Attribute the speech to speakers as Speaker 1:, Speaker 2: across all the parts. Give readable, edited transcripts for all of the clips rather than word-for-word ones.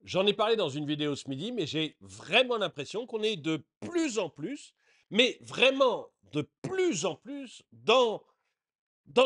Speaker 1: J'en ai parlé dans une vidéo ce midi, mais j'ai vraiment l'impression qu'on est de plus en plus, mais vraiment de plus en plus, dans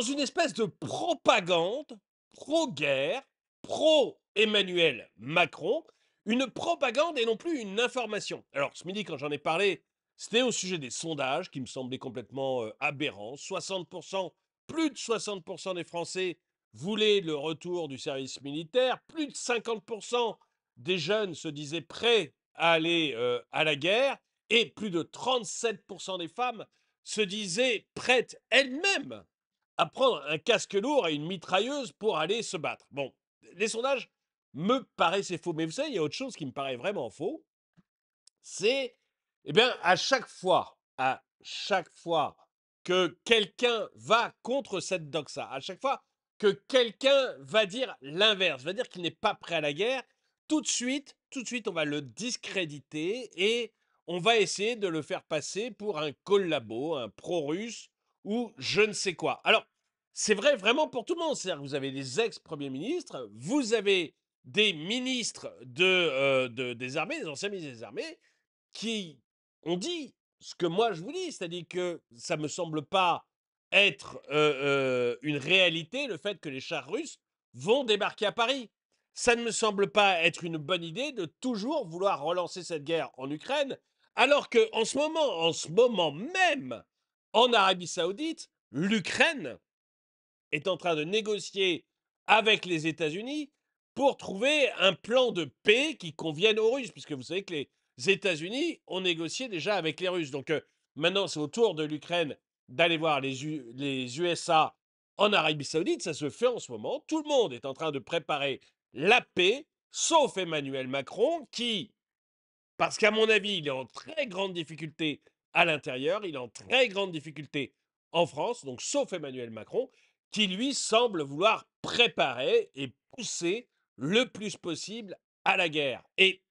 Speaker 1: une espèce de propagande pro-guerre, pro-Emmanuel Macron, une propagande et non plus une information. Alors, ce midi, quand j'en ai parlé, c'était au sujet des sondages qui me semblaient complètement aberrants. 60%, plus de 60% des Français voulaient le retour du service militaire. Plus de 50% des jeunes se disaient prêts à aller à la guerre. Et plus de 37% des femmes se disaient prêtes elles-mêmes à prendre un casque lourd et une mitrailleuse pour aller se battre. Bon, les sondages me paraissaient faux. Mais vous savez, il y a autre chose qui me paraît vraiment faux. C'est, eh bien, à chaque fois que quelqu'un va contre cette doxa, à chaque fois que quelqu'un va dire l'inverse, va dire qu'il n'est pas prêt à la guerre, tout de suite, on va le discréditer et on va essayer de le faire passer pour un collabo, un pro-russe ou je ne sais quoi. Alors, c'est vrai vraiment pour tout le monde. C'est-à-dire que vous avez des ex-premiers ministres, vous avez des ministres des armées, des anciens ministres des armées, qui ont dit ce que moi je vous dis, c'est-à-dire que ça me semble pas être une réalité, le fait que les chars russes vont débarquer à Paris. Ça ne me semble pas être une bonne idée de toujours vouloir relancer cette guerre en Ukraine, alors que en ce moment même, en Arabie Saoudite, l'Ukraine est en train de négocier avec les États-Unis pour trouver un plan de paix qui convienne aux Russes, puisque vous savez que les États-Unis ont négocié déjà avec les Russes. Donc maintenant, c'est au tour de l'Ukraine d'aller voir les USA en Arabie Saoudite. Ça se fait en ce moment. Tout le monde est en train de préparer la paix, sauf Emmanuel Macron, qui, parce qu'à mon avis, il est en très grande difficulté à l'intérieur, il est en très grande difficulté en France, donc sauf Emmanuel Macron, qui lui semble vouloir préparer et pousser le plus possible à la guerre. Et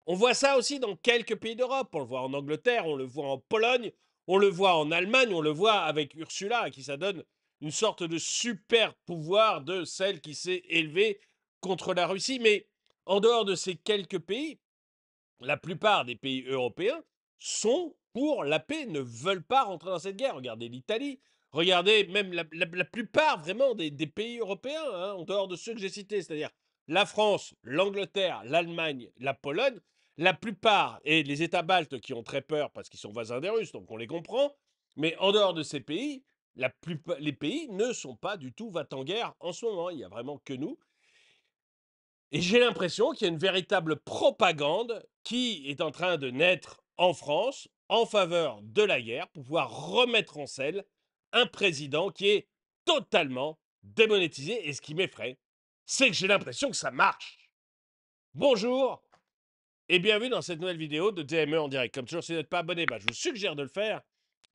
Speaker 1: on voit ça aussi dans quelques pays d'Europe. On le voit en Angleterre, on le voit en Pologne, on le voit en Allemagne, on le voit avec Ursula, à qui ça donne une sorte de super pouvoir de celle qui s'est élevée contre la Russie. Mais en dehors de ces quelques pays, la plupart des pays européens sont pour la paix, ne veulent pas rentrer dans cette guerre. Regardez l'Italie, regardez même la plupart vraiment des pays européens, hein, en dehors de ceux que j'ai cités, c'est-à-dire la France, l'Angleterre, l'Allemagne, la Pologne, la plupart, et les États baltes qui ont très peur parce qu'ils sont voisins des Russes, donc on les comprend, mais en dehors de ces pays, les pays ne sont pas du tout va-t-en-guerre en ce moment. Il n'y a vraiment que nous. Et j'ai l'impression qu'il y a une véritable propagande qui est en train de naître en France en faveur de la guerre pour pouvoir remettre en selle un président qui est totalement démonétisé. Et ce qui m'effraie, c'est que j'ai l'impression que ça marche. Bonjour et bienvenue dans cette nouvelle vidéo de DME en direct. Comme toujours, si vous n'êtes pas abonné, je vous suggère de le faire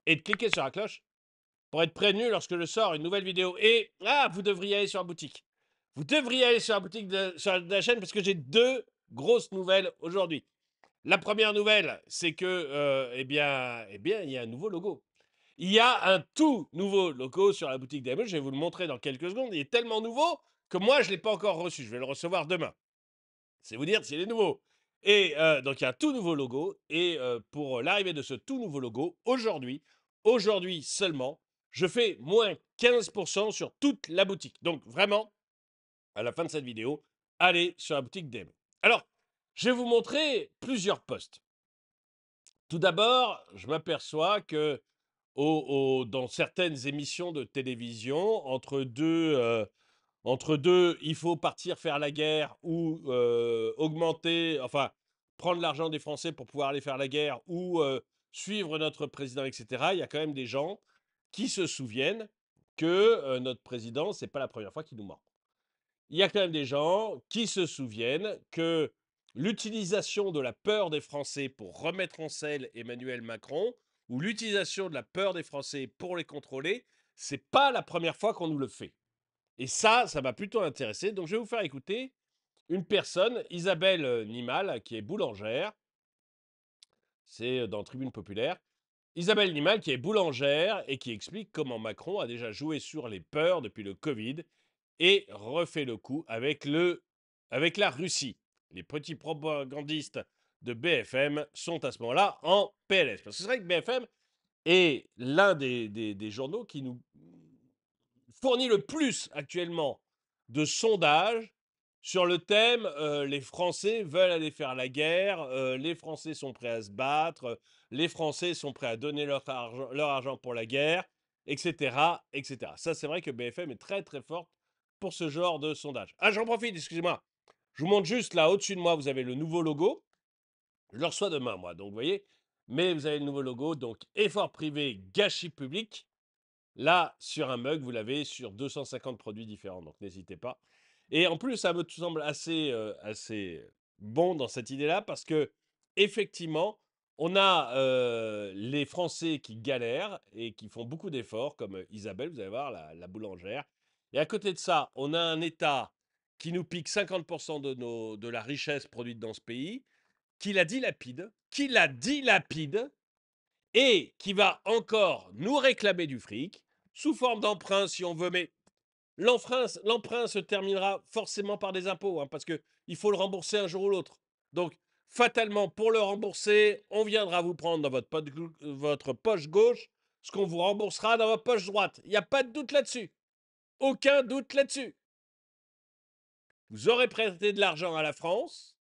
Speaker 1: et de cliquer sur la cloche pour être prévenu lorsque je sors une nouvelle vidéo. Et vous devriez aller sur la boutique. Vous devriez aller sur la boutique sur la chaîne parce que j'ai deux grosses nouvelles aujourd'hui. La première nouvelle, c'est que, il y a un nouveau logo. Il y a un tout nouveau logo sur la boutique d'AME. Je vais vous le montrer dans quelques secondes. Il est tellement nouveau que moi, je ne l'ai pas encore reçu. Je vais le recevoir demain. C'est vous dire s'il est nouveau. Et donc, il y a un tout nouveau logo. Et pour l'arrivée de ce tout nouveau logo, aujourd'hui seulement, je fais moins 15% sur toute la boutique. Donc, vraiment, à la fin de cette vidéo, allez sur la boutique d'Em. Alors, je vais vous montrer plusieurs posts. Tout d'abord, je m'aperçois que dans certaines émissions de télévision, entre deux, il faut partir faire la guerre ou augmenter, enfin, prendre l'argent des Français pour pouvoir aller faire la guerre ou suivre notre président, etc. Il y a quand même des gens qui se souviennent que notre président, c'est pas la première fois qu'il nous ment. Il y a quand même des gens qui se souviennent que l'utilisation de la peur des Français pour remettre en selle Emmanuel Macron ou l'utilisation de la peur des Français pour les contrôler, c'est pas la première fois qu'on nous le fait. Et ça m'a plutôt intéressé. Donc, je vais vous faire écouter une personne, Isabelle Nimal, qui est boulangère. C'est dans Tribune Populaire. Isabelle Nimal, qui est boulangère et qui explique comment Macron a déjà joué sur les peurs depuis le Covid et refait le coup avec la Russie. les petits propagandistes de BFM sont à ce moment-là en PLS. Parce que c'est vrai que BFM est l'un des journaux qui nous fournit le plus actuellement de sondages sur le thème les Français veulent aller faire la guerre, les Français sont prêts à se battre, les Français sont prêts à donner leur argent pour la guerre, etc., etc. Ça, c'est vrai que BFM est très très forte pour ce genre de sondage. Ah, j'en profite, excusez-moi. Je vous montre juste là, au-dessus de moi, vous avez le nouveau logo. Je le reçois demain, moi, donc vous voyez. Mais vous avez le nouveau logo, donc effort privé, gâchis public. Là, sur un mug, vous l'avez sur 250 produits différents, donc n'hésitez pas. Et en plus, ça me semble assez bon dans cette idée-là parce que effectivement, on a les Français qui galèrent et qui font beaucoup d'efforts, comme Isabelle, vous allez voir, la boulangère. Et à côté de ça, on a un État qui nous pique 50% de la richesse produite dans ce pays, qui la dilapide et qui va encore nous réclamer du fric sous forme d'emprunt si on veut, mais l'emprunt se terminera forcément par des impôts, hein, parce qu'il faut le rembourser un jour ou l'autre. Donc, fatalement, pour le rembourser, on viendra vous prendre dans votre poche gauche ce qu'on vous remboursera dans votre poche droite. Il n'y a pas de doute là-dessus. Aucun doute là-dessus. Vous aurez prêté de l'argent à la France,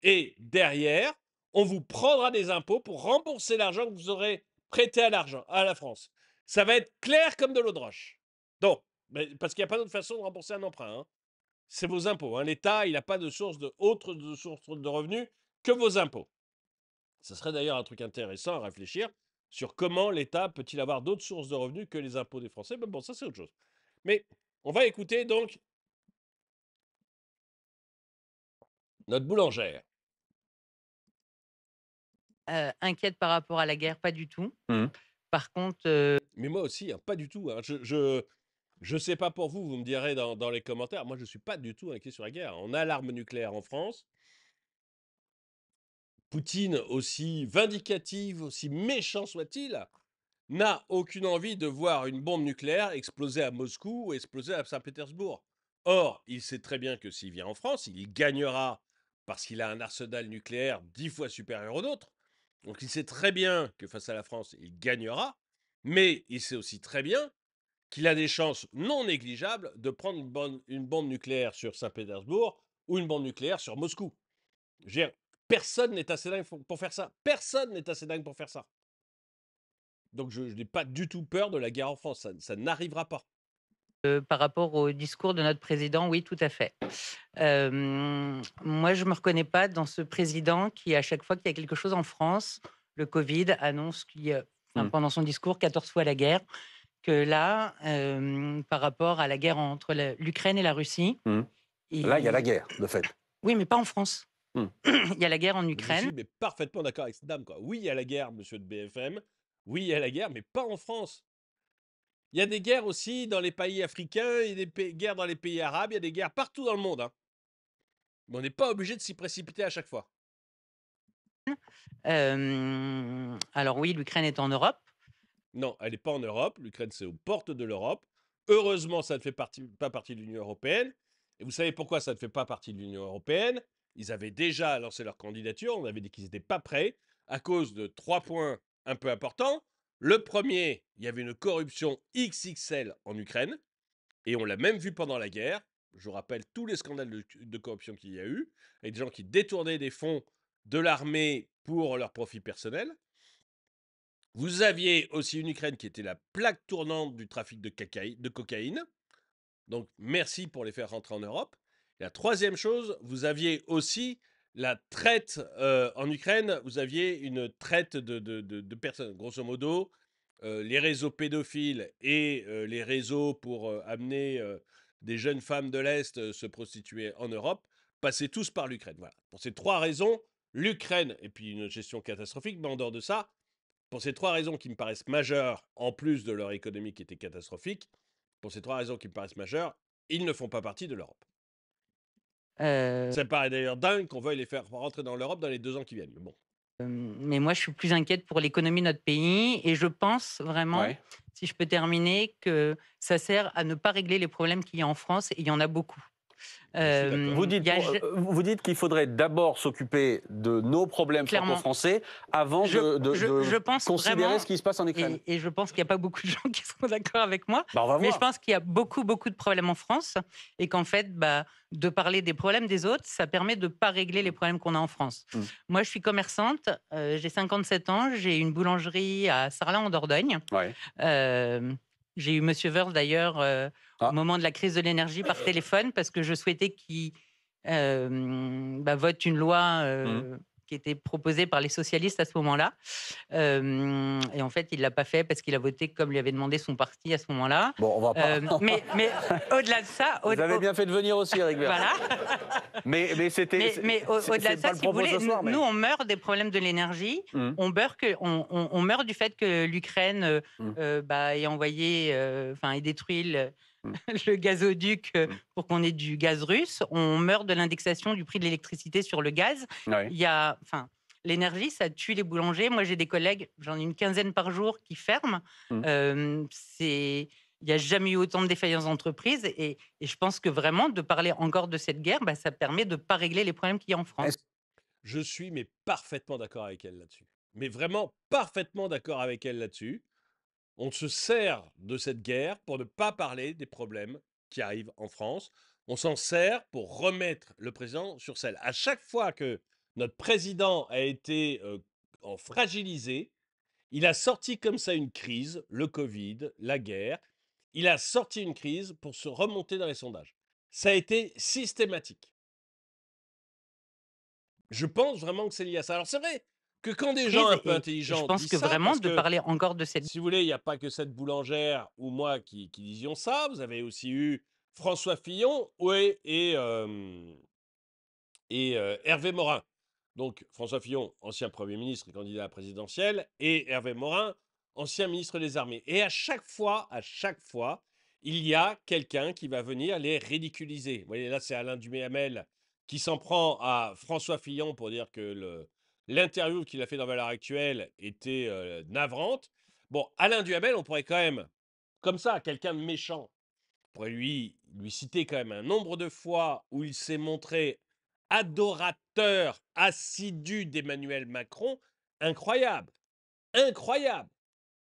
Speaker 1: et derrière, on vous prendra des impôts pour rembourser l'argent que vous aurez prêté à la France. Ça va être clair comme de l'eau de roche. Donc, parce qu'il n'y a pas d'autre façon de rembourser un emprunt, hein. C'est vos impôts, hein. L'État, il n'a pas de source de source de revenus que vos impôts. Ce serait d'ailleurs un truc intéressant à réfléchir sur comment l'État peut-il avoir d'autres sources de revenus que les impôts des Français. Mais bon, ça c'est autre chose. Mais on va écouter donc notre boulangère.
Speaker 2: Inquiète par rapport à la guerre, pas du tout.
Speaker 3: Mmh.
Speaker 2: Par contre,
Speaker 1: Mais moi aussi, hein, pas du tout, hein. Je sais pas pour vous, vous me direz dans les commentaires. Moi, je suis pas du tout inquiet sur la guerre. On a l'arme nucléaire en France. Poutine, aussi vindicatif, aussi méchant soit-il, n'a aucune envie de voir une bombe nucléaire exploser à Moscou ou exploser à Saint-Pétersbourg. Or, il sait très bien que s'il vient en France, il gagnera parce qu'il a un arsenal nucléaire 10 fois supérieur aux nôtres. Donc il sait très bien que face à la France, il gagnera, mais il sait aussi très bien qu'il a des chances non négligeables de prendre une bombe nucléaire sur Saint-Pétersbourg ou une bombe nucléaire sur Moscou. Je veux dire, personne n'est assez dingue pour faire ça. Personne n'est assez dingue pour faire ça. Donc je n'ai pas du tout peur de la guerre en France. Ça n'arrivera pas.
Speaker 2: par rapport au discours de notre président, oui, tout à fait. Moi, je me reconnais pas dans ce président qui, à chaque fois qu'il y a quelque chose en France, le Covid annonce qu'il y a
Speaker 3: Mmh.
Speaker 2: pendant son discours 14 fois la guerre, que là, par rapport à la guerre entre l'Ukraine et la Russie,
Speaker 3: Mmh. Là, il y a la guerre, de fait.
Speaker 2: oui, mais pas en France.
Speaker 3: Mmh.
Speaker 2: Il y a la guerre en
Speaker 1: Je
Speaker 2: Ukraine.
Speaker 1: suis mais parfaitement d'accord avec cette dame, quoi. Oui, il y a la guerre, monsieur de BFM. Oui, il y a la guerre, mais pas en France. Il y a des guerres aussi dans les pays africains, il y a des guerres dans les pays arabes, il y a des guerres partout dans le monde, hein. Mais on n'est pas obligé de s'y précipiter à chaque fois.
Speaker 2: Alors oui, l'Ukraine est en Europe.
Speaker 1: Non, elle n'est pas en Europe. L'Ukraine, c'est aux portes de l'Europe. Heureusement, ça ne fait pas partie de l'Union européenne. Et vous savez pourquoi ça ne fait pas partie de l'Union européenne? Ils avaient déjà lancé leur candidature. On avait dit qu'ils n'étaient pas prêts à cause de 3 points un peu importants. Le premier, il y avait une corruption XXL en Ukraine. Et on l'a même vu pendant la guerre. Je vous rappelle tous les scandales de corruption qu'il y a eu, avec des gens qui détournaient des fonds de l'armée pour leur profit personnel. Vous aviez aussi une Ukraine qui était la plaque tournante du trafic de cocaïne. Donc, merci pour les faire rentrer en Europe. Et la troisième chose, vous aviez aussi la traite en Ukraine. Vous aviez une traite de personnes. Grosso modo, les réseaux pédophiles et les réseaux pour amener des jeunes femmes de l'Est se prostituer en Europe passaient tous par l'Ukraine. Voilà. Pour ces trois raisons, l'Ukraine, et puis une gestion catastrophique, mais en dehors de ça, pour ces trois raisons qui me paraissent majeures, en plus de leur économie qui était catastrophique, pour ces trois raisons qui me paraissent majeures, ils ne font pas partie de l'Europe.
Speaker 2: Euh,
Speaker 1: Ça me paraît d'ailleurs dingue qu'on veuille les faire rentrer dans l'Europe dans les 2 ans qui viennent. Mais bon.
Speaker 2: mais moi, je suis plus inquiète pour l'économie de notre pays et je pense vraiment,
Speaker 3: Ouais.
Speaker 2: si je peux terminer, que ça sert à ne pas régler les problèmes qu'il y a en France et il y en a beaucoup.
Speaker 3: Vous dites, vous dites qu'il faudrait d'abord s'occuper de nos problèmes franco-français avant de
Speaker 2: pense
Speaker 3: considérer
Speaker 2: vraiment,
Speaker 3: ce qui se passe en Ukraine.
Speaker 2: Et je pense qu'il n'y a pas beaucoup de gens qui seront d'accord avec moi.
Speaker 3: On va
Speaker 2: mais
Speaker 3: voir.
Speaker 2: je pense qu'il y a beaucoup de problèmes en France et qu'en fait, de parler des problèmes des autres, ça permet de ne pas régler les problèmes qu'on a en France. Moi, je suis commerçante, j'ai 57 ans, j'ai une boulangerie à Sarlat en Dordogne.
Speaker 3: Ouais.
Speaker 2: J'ai eu Monsieur Wörth d'ailleurs au moment de la crise de l'énergie par téléphone parce que je souhaitais qu'il vote une loi qui était proposée par les socialistes à ce moment-là. Et en fait, il ne l'a pas fait parce qu'il a voté comme lui avait demandé son parti à ce moment-là.
Speaker 3: Bon, on va pas...
Speaker 2: mais au-delà de ça...
Speaker 3: Vous avez bien fait de venir aussi, Éric Woerth.
Speaker 2: Voilà.
Speaker 3: mais c'était...
Speaker 2: Mais au-delà de ça, si vous voulez, nous, on meurt des problèmes de l'énergie. On meurt du fait que l'Ukraine ait envoyé, ait détruit le gazoduc pour qu'on ait du gaz russe. On meurt de l'indexation du prix de l'électricité sur le gaz.
Speaker 3: Ouais.
Speaker 2: L'énergie, ça tue les boulangers. Moi, j'ai des collègues, j'en ai une quinzaine par jour qui ferment. Il n'y a jamais eu autant de défaillances d'entreprises. Et je pense que vraiment, de parler encore de cette guerre, ça permet de ne pas régler les problèmes qu'il y a en France.
Speaker 1: Je suis parfaitement d'accord avec elle là-dessus. Mais vraiment parfaitement d'accord avec elle là-dessus. On se sert de cette guerre pour ne pas parler des problèmes qui arrivent en France. On s'en sert pour remettre le président sur selle. À chaque fois que notre président a été fragilisé, il a sorti comme ça une crise, le Covid, la guerre. Il a sorti une crise pour se remonter dans les sondages. Ça a été systématique. Je pense vraiment que c'est lié à ça. Alors c'est vrai que quand des gens un peu intelligents
Speaker 2: je pense
Speaker 1: disent
Speaker 2: que
Speaker 1: ça,
Speaker 2: vraiment
Speaker 1: parce
Speaker 2: de
Speaker 1: que,
Speaker 2: parler encore de cette...
Speaker 1: Si vous voulez, il n'y a pas que cette boulangère ou moi qui disions ça. Vous avez aussi eu François Fillon et Hervé Morin. Donc François Fillon, ancien Premier ministre et candidat à la présidentielle, et Hervé Morin, ancien ministre des Armées. Et à chaque fois, il y a quelqu'un qui va venir les ridiculiser. Vous voyez, là, c'est Alain Duhamel qui s'en prend à François Fillon pour dire que l'interview qu'il a fait dans Valeurs Actuelles était navrante. Bon, Alain Duhamel, on pourrait quand même, comme ça, quelqu'un de méchant, on pourrait lui citer quand même un nombre de fois où il s'est montré adorateur assidu d'Emmanuel Macron, incroyable. Incroyable.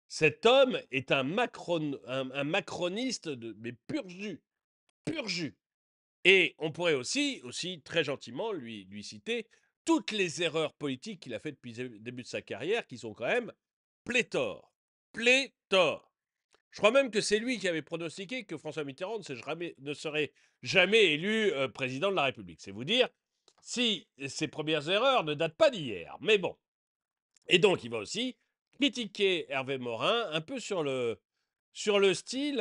Speaker 1: Cet homme est un macroniste mais pur jus. Pur jus. Et on pourrait aussi très gentiment lui citer toutes les erreurs politiques qu'il a faites depuis le début de sa carrière, qui sont quand même pléthore. Pléthore. Je crois même que c'est lui qui avait pronostiqué que François Mitterrand ne serait jamais élu président de la République. C'est vous dire si ses premières erreurs ne datent pas d'hier. Mais bon. Et donc, il va aussi critiquer Hervé Morin un peu sur le style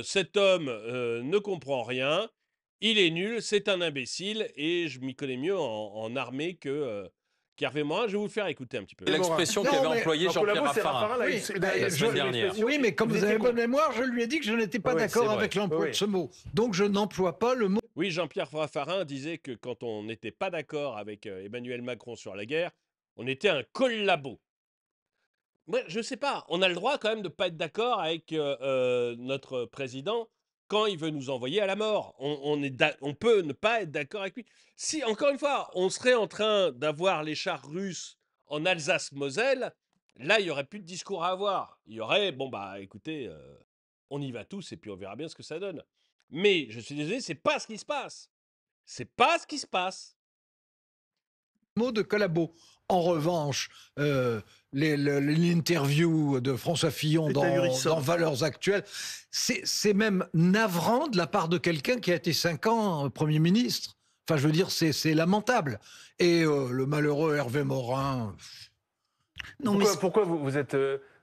Speaker 1: cet homme ne comprend rien, il est nul, c'est un imbécile et je m'y connais mieux en armée qu'Hervé Morin. Je vais vous le faire écouter un petit peu.
Speaker 4: L'expression qu'avait employée Jean-Pierre Raffarin la semaine dernière.
Speaker 5: Oui, mais comme vous avez bonne mémoire, je lui ai dit que je n'étais pas d'accord avec l'emploi de ce mot. Donc je n'emploie pas le mot.
Speaker 1: Oui, Jean-Pierre Raffarin disait que quand on n'était pas d'accord avec Emmanuel Macron sur la guerre, on était un collabo. Ouais, je sais pas, on a le droit quand même de ne pas être d'accord avec notre président quand il veut nous envoyer à la mort. On peut ne pas être d'accord avec lui. Si, encore une fois, on serait en train d'avoir les chars russes en Alsace-Moselle, là, il n'y aurait plus de discours à avoir. Il y aurait, écoutez, on y va tous et puis on verra bien ce que ça donne. Mais, je suis désolé, c'est pas ce qui se passe. C'est pas ce qui se passe.
Speaker 5: Mot de collabo. En revanche, l'interview de François Fillon dans Valeurs Actuelles, c'est même navrant de la part de quelqu'un qui a été 5 ans Premier ministre. Enfin, je veux dire, c'est lamentable. Et le malheureux Hervé Morin...
Speaker 6: Non, pourquoi vous êtes...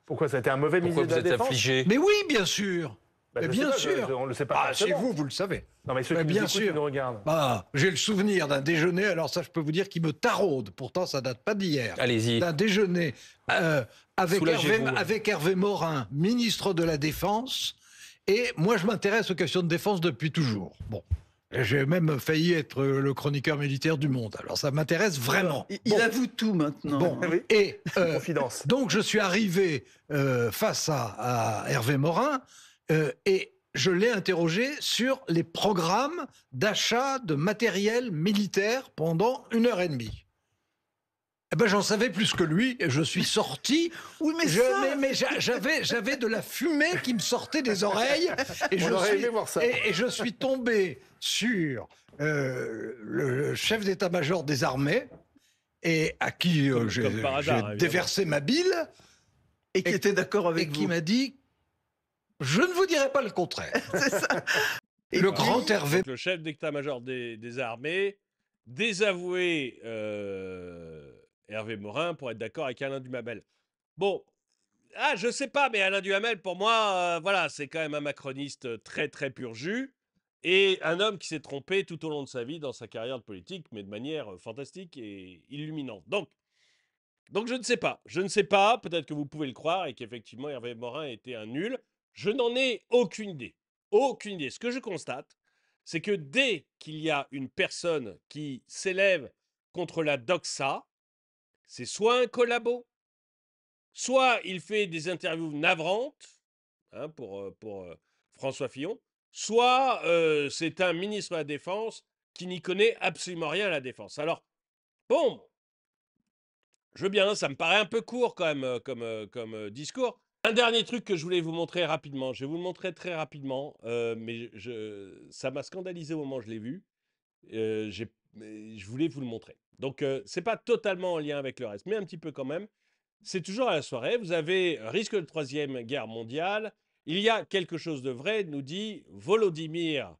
Speaker 6: Pourquoi ça a été un mauvais ministre de la Défense ?
Speaker 4: Affligé.
Speaker 5: Mais oui, bien sûr.
Speaker 6: Mais
Speaker 5: bien sûr.
Speaker 6: On ne le sait pas.
Speaker 5: Chez vous le savez.
Speaker 6: Non, mais ceux qui
Speaker 5: bien
Speaker 6: nous écoutent, nous regardent.
Speaker 5: J'ai le souvenir d'un déjeuner, alors ça, je peux vous dire qu'il me taraude. Pourtant, ça date pas d'hier.
Speaker 4: Allez-y.
Speaker 5: D'un déjeuner avec Hervé Morin, ministre de la Défense. Et moi, je m'intéresse aux questions de défense depuis toujours. Bon. J'ai même failli être le chroniqueur militaire du monde. Alors, ça m'intéresse vraiment.
Speaker 7: Il avoue tout maintenant.
Speaker 5: Bon.
Speaker 6: Oui.
Speaker 5: Et
Speaker 6: confidence.
Speaker 5: donc, je suis arrivé face à Hervé Morin et je l'ai interrogé sur les programmes d'achat de matériel militaire pendant 1h30. Eh ben, j'en savais plus que lui, et je suis sorti.
Speaker 7: Oui, mais
Speaker 5: j'avais de la fumée qui me sortait des oreilles, et je suis tombé sur le chef d'état-major des armées, et à qui j'ai déversé ma bile,
Speaker 7: et qui était d'accord avec vous.
Speaker 5: Et qui m'a dit, je ne vous dirai pas le contraire.
Speaker 7: C'est ça.
Speaker 5: Le grand Hervé.
Speaker 1: Donc, le chef d'état-major des armées, désavoué Hervé Morin pour être d'accord avec Alain Duhamel. Bon, je sais pas, mais Alain Duhamel, pour moi, voilà, c'est quand même un macroniste très, très pur jus et un homme qui s'est trompé tout au long de sa vie dans sa carrière de politique, mais de manière fantastique et illuminante. Donc je ne sais pas. Je ne sais pas, peut-être que vous pouvez le croire et qu'effectivement Hervé Morin était un nul. Je n'en ai aucune idée. Aucune idée. Ce que je constate, c'est que dès qu'il y a une personne qui s'élève contre la doxa, c'est soit un collabo, soit il fait des interviews navrantes pour François Fillon, soit c'est un ministre de la Défense qui n'y connaît absolument rien à la défense. Alors, bon, je veux bien, ça me paraît un peu court quand même comme discours. Un dernier truc que je voulais vous montrer rapidement. Je vais vous le montrer très rapidement, mais ça m'a scandalisé au moment où je l'ai vu. Je voulais vous le montrer. Donc, c'est pas totalement en lien avec le reste, mais un petit peu quand même. C'est toujours à la soirée. Vous avez risque de troisième guerre mondiale. Il y a quelque chose de vrai, nous dit Volodymyr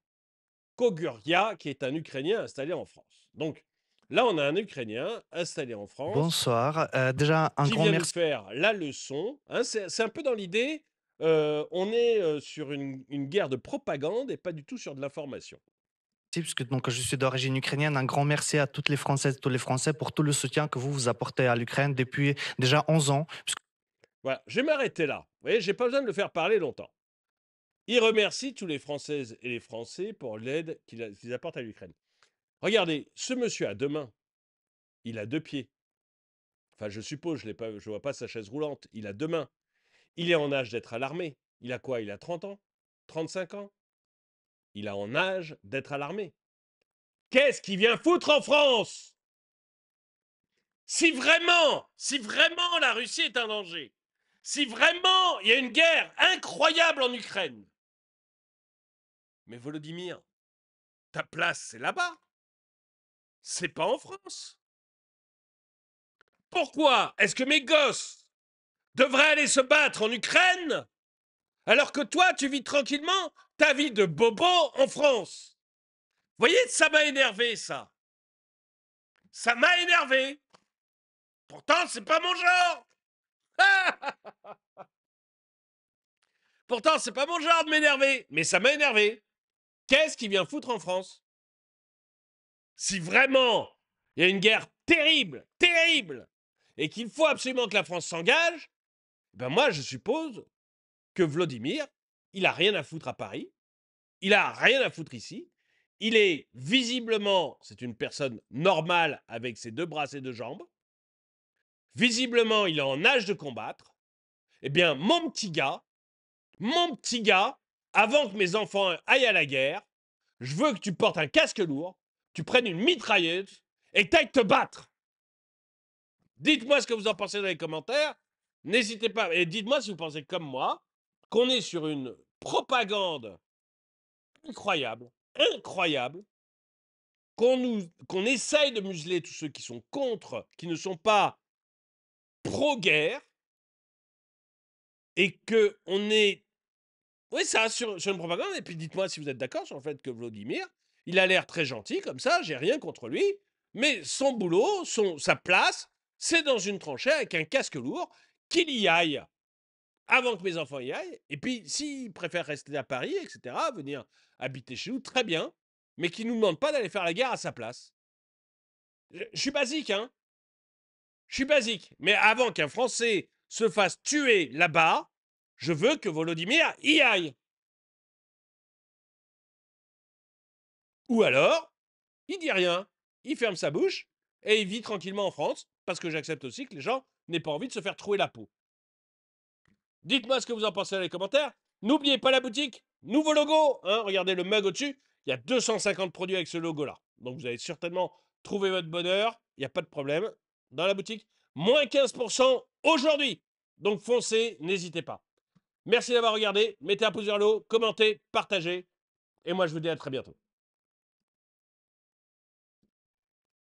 Speaker 1: Koguria, qui est un Ukrainien installé en France. Donc, là, on a un Ukrainien installé en France.
Speaker 8: Bonsoir. Déjà, un grand merci.
Speaker 1: Qui vient nous faire la leçon. C'est un peu dans l'idée, on est sur une guerre de propagande et pas du tout sur de l'information.
Speaker 8: Puisque donc, je suis d'origine ukrainienne, un grand merci à toutes les Françaises et tous les Français pour tout le soutien que vous apportez à l'Ukraine depuis déjà 11 ans.
Speaker 1: Voilà, je vais m'arrêter là. Vous voyez, je n'ai pas besoin de le faire parler longtemps. Il remercie tous les Françaises et les Français pour l'aide qu'ils apportent à l'Ukraine. Regardez, ce monsieur a deux mains. Il a deux pieds. Enfin, je suppose, je ne vois pas sa chaise roulante. Il a deux mains. Il est en âge d'être à l'armée. Il a quoi? Il a 30 ans? 35 ans? Il est en âge d'être à l'armée. Qu'est-ce qu'il vient foutre en France? Si vraiment la Russie est un danger, si vraiment il y a une guerre incroyable en Ukraine, mais Volodymyr, ta place, c'est là-bas. C'est pas en France. Pourquoi est-ce que mes gosses devraient aller se battre en Ukraine alors que toi, tu vis tranquillement ta vie de bobo en France? Vous voyez, ça m'a énervé, ça. Ça m'a énervé. Pourtant, c'est pas mon genre. Pourtant, c'est pas mon genre de m'énerver, mais ça m'a énervé. Qu'est-ce qu'il vient foutre en France? Si vraiment il y a une guerre terrible, terrible, et qu'il faut absolument que la France s'engage, ben moi, je suppose que Vladimir, il a rien à foutre à Paris, il a rien à foutre ici, il est visiblement, c'est une personne normale avec ses deux bras et deux jambes, visiblement, il est en âge de combattre. Eh bien, mon petit gars, avant que mes enfants aillent à la guerre, je veux que tu portes un casque lourd, tu prennes une mitrailleuse et que tu ailles te battre. Dites-moi ce que vous en pensez dans les commentaires. N'hésitez pas. Et dites-moi si vous pensez comme moi qu'on est sur une propagande incroyable, qu'on essaye de museler tous ceux qui sont contre, qui ne sont pas pro-guerre, et qu'on est, oui, ça, sur une propagande. Et puis dites-moi si vous êtes d'accord sur le fait que Vladimir, il a l'air très gentil comme ça, j'ai rien contre lui, mais son boulot, sa place, c'est dans une tranchée avec un casque lourd, qu'il y aille avant que mes enfants y aillent. Et puis, s'il préfère rester à Paris, etc., venir habiter chez nous, très bien, mais qu'il ne nous demande pas d'aller faire la guerre à sa place. Je suis basique, hein. Je suis basique. Mais avant qu'un Français se fasse tuer là-bas, je veux que Volodymyr y aille. Ou alors, il dit rien, il ferme sa bouche et il vit tranquillement en France, parce que j'accepte aussi que les gens n'aient pas envie de se faire trouer la peau. Dites-moi ce que vous en pensez dans les commentaires. N'oubliez pas la boutique. Nouveau logo, hein, regardez le mug au-dessus. Il y a 250 produits avec ce logo-là. Donc vous allez certainement trouver votre bonheur. Il n'y a pas de problème. Dans la boutique, moins 15% aujourd'hui. Donc foncez, n'hésitez pas. Merci d'avoir regardé. Mettez un pouce vers le haut, commentez, partagez. Et moi, je vous dis à très bientôt.